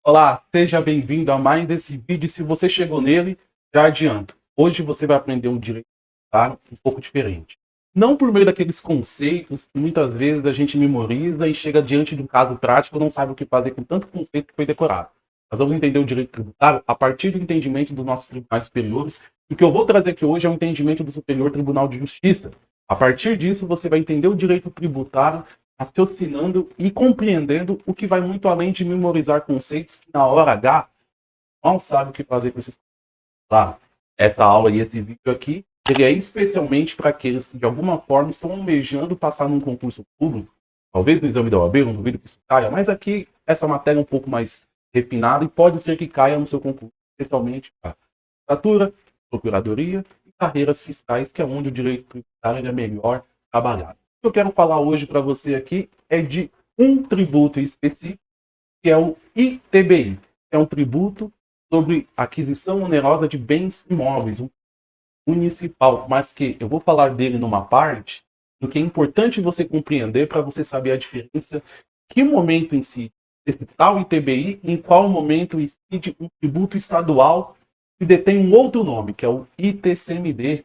Olá, seja bem-vindo a mais esse vídeo. Se você chegou nele, já adianto. Hoje você vai aprender um direito tributário um pouco diferente. Não por meio daqueles conceitos que muitas vezes a gente memoriza e chega diante de um caso prático e não sabe o que fazer com tanto conceito que foi decorado. Nós vamos entender o direito tributário a partir do entendimento dos nossos tribunais superiores. E o que eu vou trazer aqui hoje é o entendimento do Superior Tribunal de Justiça. A partir disso, você vai entender o direito tributário raciocinando e compreendendo o que vai muito além de memorizar conceitos que na hora H não sabe o que fazer com esses conceitos. Claro, essa aula e esse vídeo aqui, ele é especialmente para aqueles que de alguma forma estão almejando passar num concurso público, talvez no exame da OAB, eu não duvido que isso caia, mas aqui essa matéria é um pouco mais refinada e pode ser que caia no seu concurso, especialmente para Judicatura, Procuradoria e carreiras fiscais, que é onde o direito tributário é melhor trabalhado. O que eu quero falar hoje para você aqui é de um tributo específico, que é o ITBI. É um tributo sobre aquisição onerosa de bens imóveis, um municipal, mas que eu vou falar dele numa parte, do que é importante você compreender para você saber a diferença, que momento incide esse tal ITBI, em qual momento incide um tributo estadual que detém um outro nome, que é o ITCMD,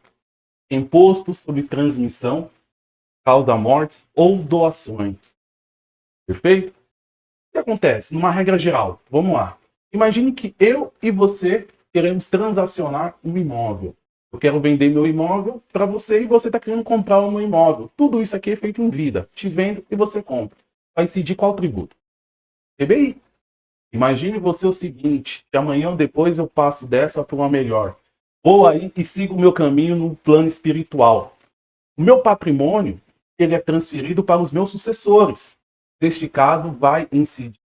Imposto sobre Transmissão, Causa Mortes ou Doações. Perfeito? O que acontece? Numa regra geral, vamos lá. Imagine que eu e você queremos transacionar um imóvel. Eu quero vender meu imóvel para você e você está querendo comprar o meu imóvel. Tudo isso aqui é feito em vida. Te vendo e você compra. Vai incidir qual tributo? TBI. Imagine você o seguinte, que amanhã ou depois eu passo dessa para uma melhor. Vou aí e sigo o meu caminho no plano espiritual. O meu patrimônio, ele é transferido para os meus sucessores. Neste caso, vai incidir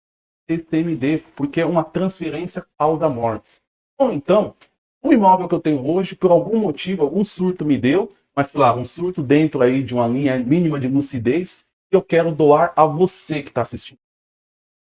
TCMD, porque é uma transferência causa mortes. Ou então, o imóvel que eu tenho hoje, por algum motivo, algum surto me deu, mas claro, um surto dentro aí de uma linha mínima de lucidez, que eu quero doar a você que está assistindo.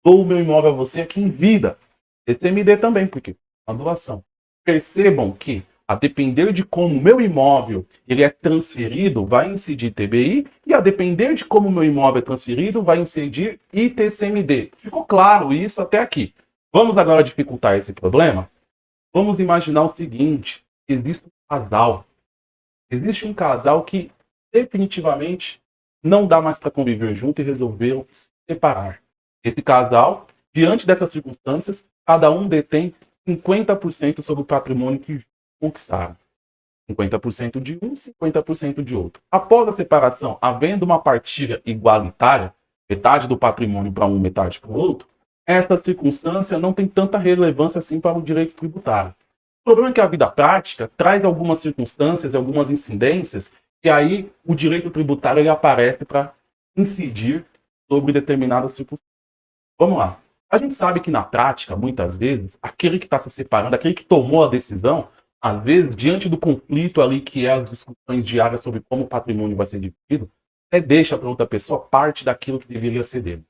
Dou o meu imóvel a você aqui em vida. TCMD também, porque é uma doação. Percebam que, a depender de como o meu imóvel ele é transferido, vai incidir TBI, e a depender de como o meu imóvel é transferido, vai incidir ITCMD. Ficou claro isso até aqui. Vamos agora dificultar esse problema? Vamos imaginar o seguinte: existe um casal. Existe um casal que definitivamente não dá mais para conviver junto e resolveram se separar. Esse casal, diante dessas circunstâncias, cada um detém 50% sobre o patrimônio que conquistaram. 50% de um, 50% de outro. Após a separação, havendo uma partilha igualitária, metade do patrimônio para um, metade para o outro, essa circunstância não tem tanta relevância assim para o direito tributário. O problema é que a vida prática traz algumas circunstâncias, algumas incidências, e aí o direito tributário ele aparece para incidir sobre determinadas circunstâncias. Vamos lá. A gente sabe que na prática, muitas vezes, aquele que está se separando, aquele que tomou a decisão, às vezes, diante do conflito ali que é as discussões diárias sobre como o patrimônio vai ser dividido, até deixa para outra pessoa parte daquilo que deveria ser dele.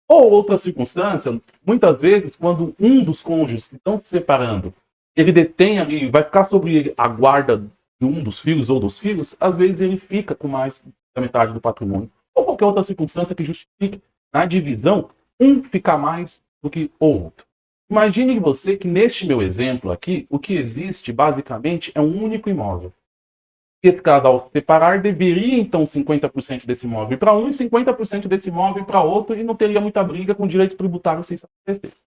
Ou outra circunstância, muitas vezes, quando um dos cônjuges que estão se separando, ele detém ali, vai ficar sobre a guarda de um dos filhos ou dos filhos, às vezes ele fica com mais da metade do patrimônio. Ou qualquer outra circunstância que justifique na divisão um ficar mais do que o outro. Imagine você que neste meu exemplo aqui, o que existe basicamente é um único imóvel. Esse casal se separar deveria então 50% desse imóvel para um e 50% desse imóvel para outro, e não teria muita briga com o direito tributário se isso acontecesse.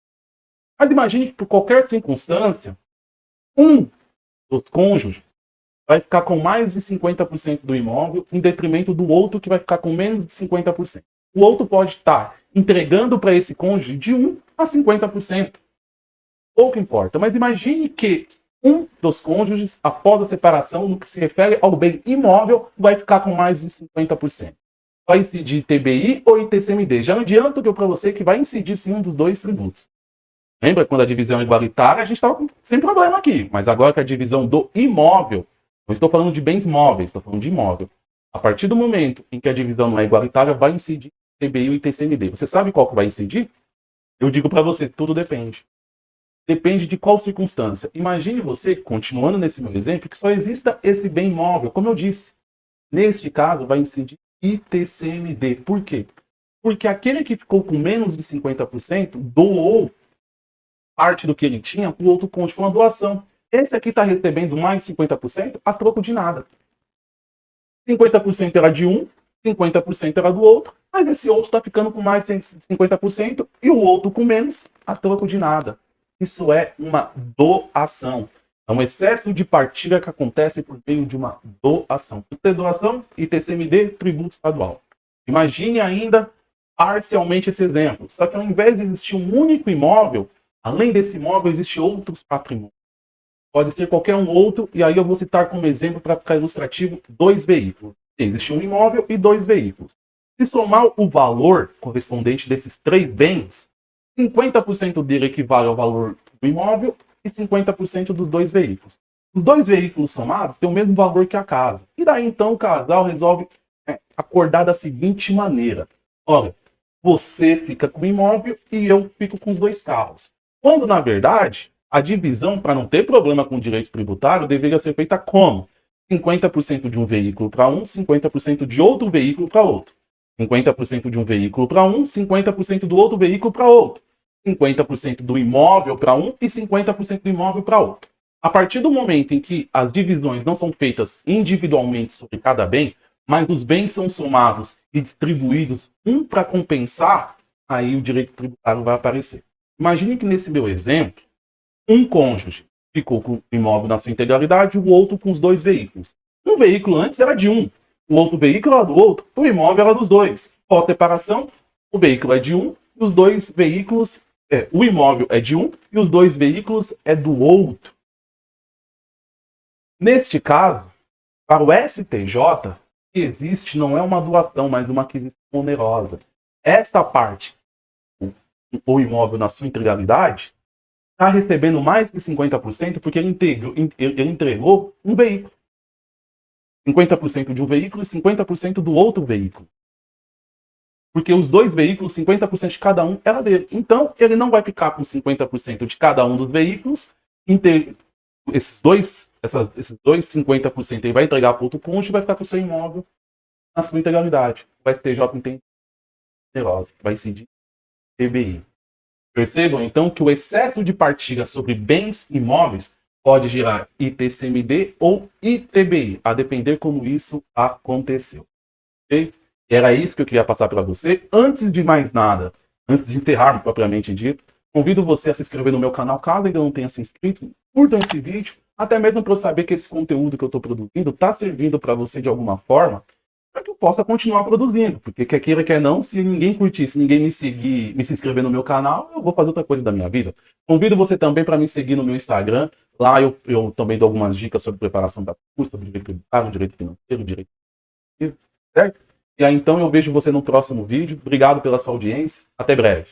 Mas imagine que por qualquer circunstância, um dos cônjuges vai ficar com mais de 50% do imóvel, em detrimento do outro que vai ficar com menos de 50%. O outro pode estar entregando para esse cônjuge de 1 a 50%. Pouco importa. Mas imagine que um dos cônjuges, após a separação, no que se refere ao bem imóvel, vai ficar com mais de 50%. Vai incidir TBI ou ITCMD? Já adianto que para você que vai incidir sim um dos dois tributos. Lembra quando a divisão é igualitária, a gente estava sem problema aqui. Mas agora que a divisão do imóvel, não estou falando de bens móveis, estou falando de imóvel. A partir do momento em que a divisão não é igualitária, vai incidir TBI ou ITCMD. Você sabe qual que vai incidir? Eu digo para você, tudo depende. Depende de qual circunstância. Imagine você, continuando nesse meu exemplo, que só exista esse bem imóvel. Como eu disse, neste caso vai incidir ITCMD. Por quê? Porque aquele que ficou com menos de 50% doou parte do que ele tinha para o outro cônjuge, foi uma doação. Esse aqui está recebendo mais 50% a troco de nada. 50% era de um, 50% era do outro, mas esse outro está ficando com mais 50% e o outro com menos a troco de nada. Isso é uma doação. É um excesso de partilha que acontece por meio de uma doação. Você tem doação e TCMD, tributo estadual. Imagine ainda parcialmente esse exemplo. Só que ao invés de existir um único imóvel, além desse imóvel, existem outros patrimônios. Pode ser qualquer um outro, e aí eu vou citar como exemplo, para ficar ilustrativo, 2 veículos. Existe um imóvel e 2 veículos. Se somar o valor correspondente desses 3 bens, 50% dele equivale ao valor do imóvel e 50% dos 2 veículos. Os 2 veículos somados têm o mesmo valor que a casa. E daí então o casal resolve acordar da seguinte maneira: olha, você fica com o imóvel e eu fico com os 2 carros. Quando, na verdade, a divisão, para não ter problema com o direito tributário, deveria ser feita como? 50% de um veículo para um, 50% de outro veículo para outro. 50% de um veículo para um, 50% do outro veículo para outro. 50% do imóvel para um e 50% do imóvel para outro. A partir do momento em que as divisões não são feitas individualmente sobre cada bem, mas os bens são somados e distribuídos um para compensar, aí o direito tributário vai aparecer. Imagine que nesse meu exemplo, um cônjuge ficou com o imóvel na sua integralidade e o outro com os 2 veículos. Um veículo antes era de um, o outro veículo era do outro, o imóvel era dos 2. Pós-separação, o veículo é de um e os 2 veículos, o imóvel é de um e os 2 veículos é do outro. Neste caso, para o STJ, o que existe não é uma doação, mas uma aquisição onerosa. Esta parte, o imóvel na sua integralidade, está recebendo mais que 50% porque ele entregou um veículo. 50% de um veículo e 50% do outro veículo. Porque os 2 veículos, 50% de cada um era dele. Então, ele não vai ficar com 50% de cada um dos veículos. Esses dois 50% ele vai entregar para o outro cônjuge e vai ficar com o seu imóvel na sua integralidade. O STJ entende, vai incidir TBI. Percebam, então, que o excesso de partilha sobre bens imóveis pode gerar ITCMD ou ITBI, a depender como isso aconteceu. Ok? Era isso que eu queria passar para você. Antes de mais nada, antes de encerrar propriamente dito, convido você a se inscrever no meu canal, caso ainda não tenha se inscrito. Curtam esse vídeo, até mesmo para eu saber que esse conteúdo que eu estou produzindo está servindo para você de alguma forma, para que eu possa continuar produzindo. Porque quer queira, quer não, se ninguém curtir, se ninguém me seguir, me se inscrever no meu canal, eu vou fazer outra coisa da minha vida. Convido você também para me seguir no meu Instagram. Lá eu também dou algumas dicas sobre preparação da curso, sobre direito tributário, direito financeiro, direito, certo? E aí então eu vejo você no próximo vídeo. Obrigado pela sua audiência. Até breve.